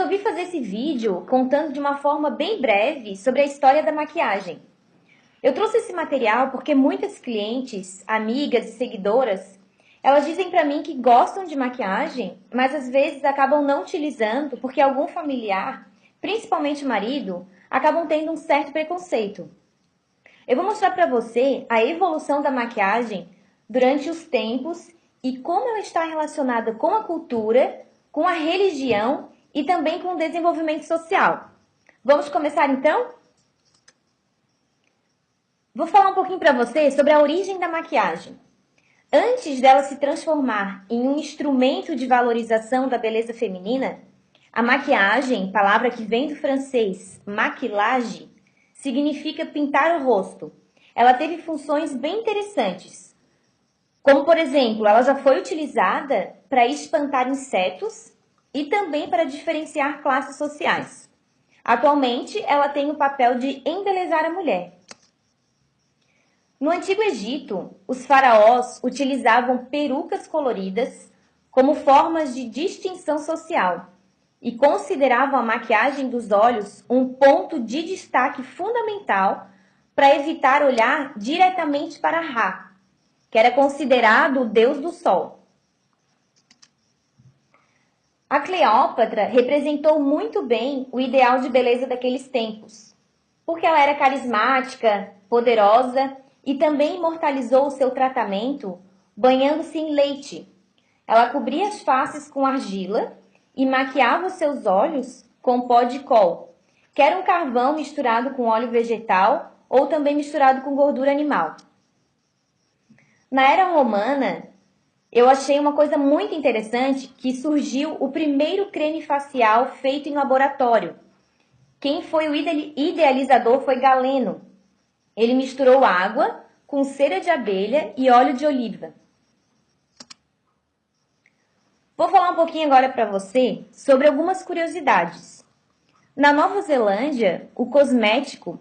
resolvi fazer esse vídeo contando de uma forma bem breve sobre a história da maquiagem. Eu trouxe esse material porque muitas clientes, amigas e seguidoras, elas dizem para mim que gostam de maquiagem, mas às vezes acabam não utilizando porque algum familiar, principalmente marido, acabam tendo um certo preconceito. Eu vou mostrar para você a evolução da maquiagem durante os tempos e como ela está relacionada com a cultura, com a religião e também com o desenvolvimento social. Vamos começar então? Vou falar um pouquinho para você sobre a origem da maquiagem. Antes dela se transformar em um instrumento de valorização da beleza feminina, a maquiagem, palavra que vem do francês maquillage, significa pintar o rosto. Ela teve funções bem interessantes, como por exemplo, ela já foi utilizada para espantar insetos e também para diferenciar classes sociais. Atualmente, ela tem o papel de embelezar a mulher. No Antigo Egito, os faraós utilizavam perucas coloridas como formas de distinção social e consideravam a maquiagem dos olhos um ponto de destaque fundamental para evitar olhar diretamente para Ra, que era considerado o deus do sol. A Cleópatra representou muito bem o ideal de beleza daqueles tempos, porque ela era carismática, poderosa e também imortalizou o seu tratamento banhando-se em leite. Ela cobria as faces com argila e maquiava os seus olhos com pó de col, que era um carvão misturado com óleo vegetal ou também misturado com gordura animal. Na era romana, eu achei uma coisa muito interessante que surgiu o primeiro creme facial feito em laboratório. Quem foi o idealizador foi Galeno. Ele misturou água com cera de abelha e óleo de oliva. Vou falar um pouquinho agora para você sobre algumas curiosidades. Na Nova Zelândia, o cosmético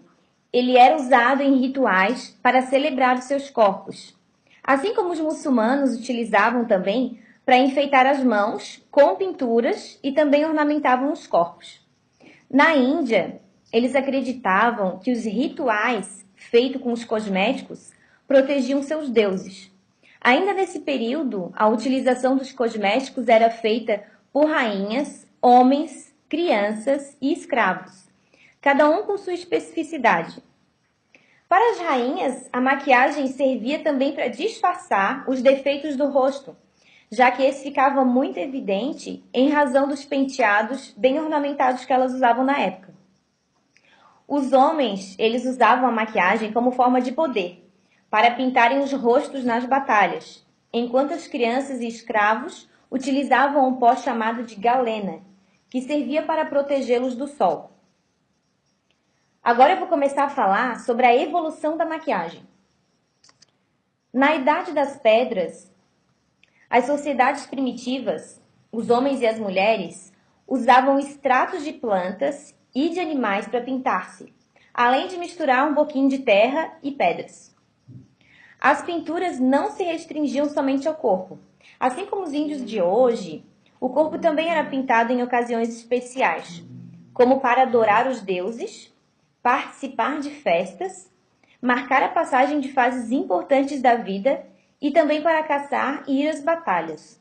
ele era usado em rituais para celebrar os seus corpos. Assim como os muçulmanos utilizavam também para enfeitar as mãos com pinturas e também ornamentavam os corpos. Na Índia, eles acreditavam que os rituais feitos com os cosméticos protegiam seus deuses. Ainda nesse período, a utilização dos cosméticos era feita por rainhas, homens, crianças e escravos, cada um com sua especificidade. Para as rainhas, a maquiagem servia também para disfarçar os defeitos do rosto, já que esse ficava muito evidente em razão dos penteados bem ornamentados que elas usavam na época. Os homens, eles usavam a maquiagem como forma de poder, para pintarem os rostos nas batalhas, enquanto as crianças e escravos utilizavam um pó chamado de galena, que servia para protegê-los do sol. Agora eu vou começar a falar sobre a evolução da maquiagem. Na Idade das Pedras, as sociedades primitivas, os homens e as mulheres, usavam extratos de plantas e de animais para pintar-se, além de misturar um pouquinho de terra e pedras. As pinturas não se restringiam somente ao corpo. Assim como os índios de hoje, o corpo também era pintado em ocasiões especiais, como para adorar os deuses, participar de festas, marcar a passagem de fases importantes da vida e também para caçar e ir às batalhas.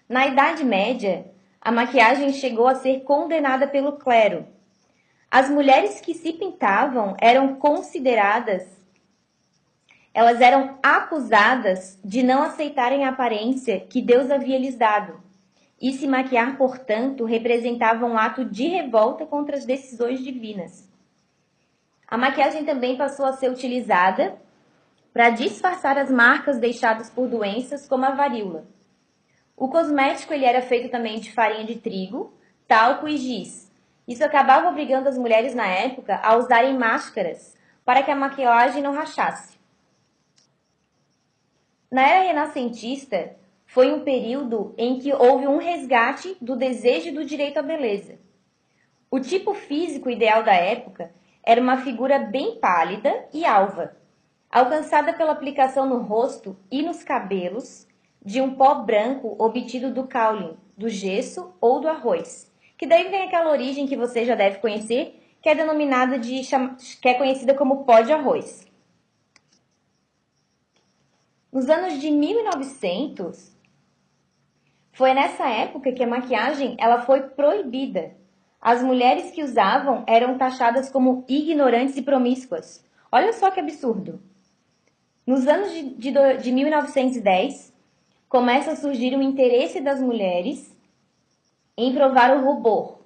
Na Idade Média, a maquiagem chegou a ser condenada pelo clero. As mulheres que se pintavam eram acusadas de não aceitarem a aparência que Deus havia lhes dado. E se maquiar, portanto, representava um ato de revolta contra as decisões divinas. A maquiagem também passou a ser utilizada para disfarçar as marcas deixadas por doenças como a varíola. O cosmético ele era feito também de farinha de trigo, talco e giz. Isso acabava obrigando as mulheres na época a usarem máscaras para que a maquiagem não rachasse. Na era renascentista, foi um período em que houve um resgate do desejo e do direito à beleza. O tipo físico ideal da época era uma figura bem pálida e alva, alcançada pela aplicação no rosto e nos cabelos de um pó branco obtido do caule, do gesso ou do arroz, que daí vem aquela origem que você já deve conhecer, que é denominada que é conhecida como pó de arroz. Nos anos de 1900, foi nessa época que a maquiagem ela foi proibida. As mulheres que usavam eram taxadas como ignorantes e promíscuas. Olha só que absurdo. Nos anos de 1910, começa a surgir o interesse das mulheres em provar o rubor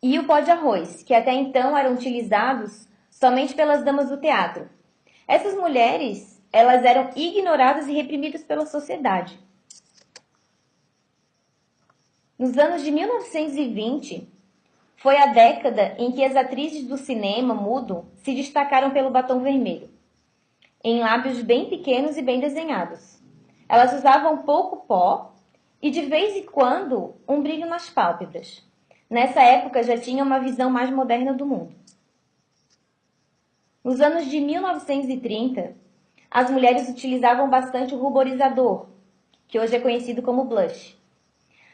e o pó de arroz, que até então eram utilizados somente pelas damas do teatro. Essas mulheres, elas eram ignoradas e reprimidas pela sociedade. Nos anos de 1920, foi a década em que as atrizes do cinema mudo se destacaram pelo batom vermelho, em lábios bem pequenos e bem desenhados. Elas usavam pouco pó e, de vez em quando, um brilho nas pálpebras. Nessa época, já tinha uma visão mais moderna do mundo. Nos anos de 1930, as mulheres utilizavam bastante o ruborizador, que hoje é conhecido como blush.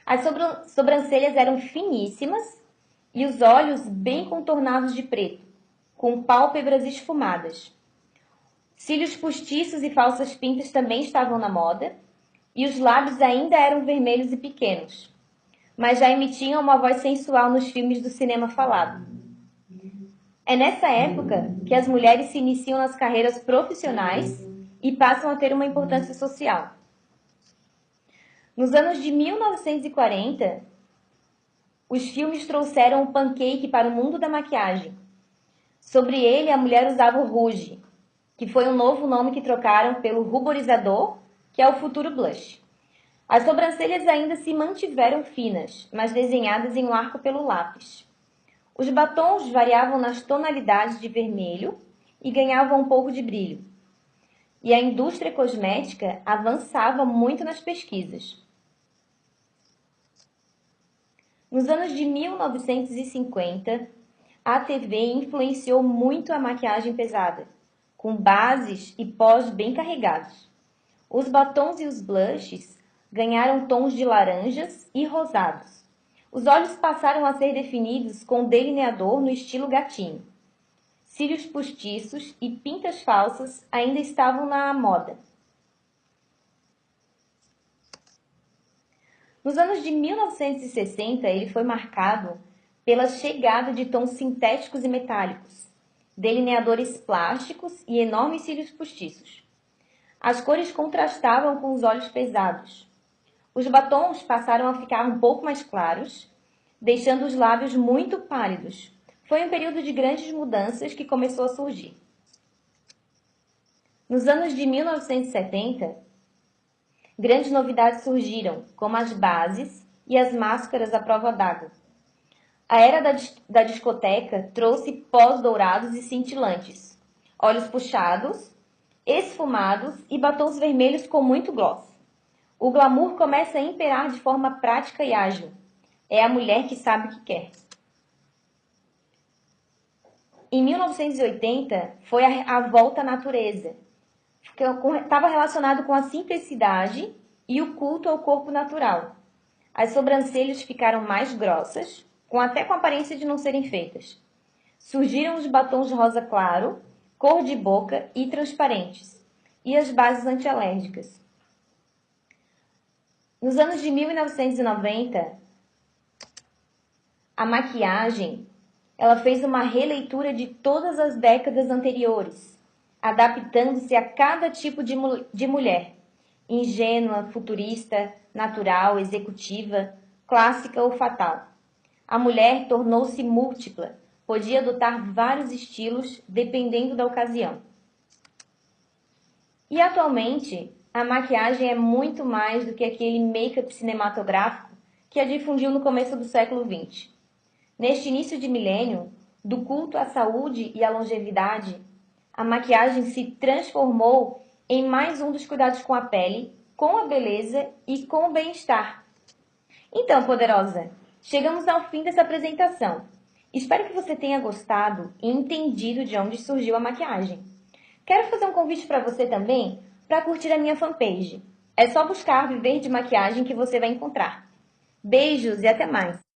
As sobrancelhas eram finíssimas e os olhos bem contornados de preto, com pálpebras esfumadas. Cílios postiços e falsas pintas também estavam na moda, e os lábios ainda eram vermelhos e pequenos, mas já emitiam uma voz sensual nos filmes do cinema falado. É nessa época que as mulheres se iniciam nas carreiras profissionais e passam a ter uma importância social. Nos anos de 1940, os filmes trouxeram o pancake para o mundo da maquiagem. Sobre ele, a mulher usava o rouge, que foi um novo nome que trocaram pelo ruborizador, que é o futuro blush. As sobrancelhas ainda se mantiveram finas, mas desenhadas em um arco pelo lápis. Os batons variavam nas tonalidades de vermelho e ganhavam um pouco de brilho. E a indústria cosmética avançava muito nas pesquisas. Nos anos de 1950, a TV influenciou muito a maquiagem pesada, com bases e pós bem carregados. Os batons e os blushes ganharam tons de laranjas e rosados. Os olhos passaram a ser definidos com delineador no estilo gatinho. Cílios postiços e pintas falsas ainda estavam na moda. Nos anos de 1960, ele foi marcado pela chegada de tons sintéticos e metálicos, delineadores plásticos e enormes cílios postiços. As cores contrastavam com os olhos pesados. Os batons passaram a ficar um pouco mais claros, deixando os lábios muito pálidos. Foi um período de grandes mudanças que começou a surgir. Nos anos de 1970, grandes novidades surgiram, como as bases e as máscaras à prova d'água. A era da discoteca trouxe pós dourados e cintilantes, olhos puxados, esfumados e batons vermelhos com muito gloss. O glamour começa a imperar de forma prática e ágil. É a mulher que sabe o que quer. Em 1980, foi a volta à natureza, que estava relacionado com a simplicidade e o culto ao corpo natural. As sobrancelhas ficaram mais grossas, até com a aparência de não serem feitas. Surgiram os batons rosa claro, cor de boca e transparentes, e as bases antialérgicas. Nos anos de 1990, a maquiagem ela fez uma releitura de todas as décadas anteriores, adaptando-se a cada tipo de mulher, ingênua, futurista, natural, executiva, clássica ou fatal. A mulher tornou-se múltipla, podia adotar vários estilos dependendo da ocasião. E atualmente, a maquiagem é muito mais do que aquele make-up cinematográfico que a difundiu no começo do século XX. Neste início de milênio, do culto à saúde e à longevidade, a maquiagem se transformou em mais um dos cuidados com a pele, com a beleza e com o bem-estar. Então, poderosa, chegamos ao fim dessa apresentação. Espero que você tenha gostado e entendido de onde surgiu a maquiagem. Quero fazer um convite para você também para curtir a minha fanpage. É só buscar Viver de Maquiagem que você vai encontrar. Beijos e até mais!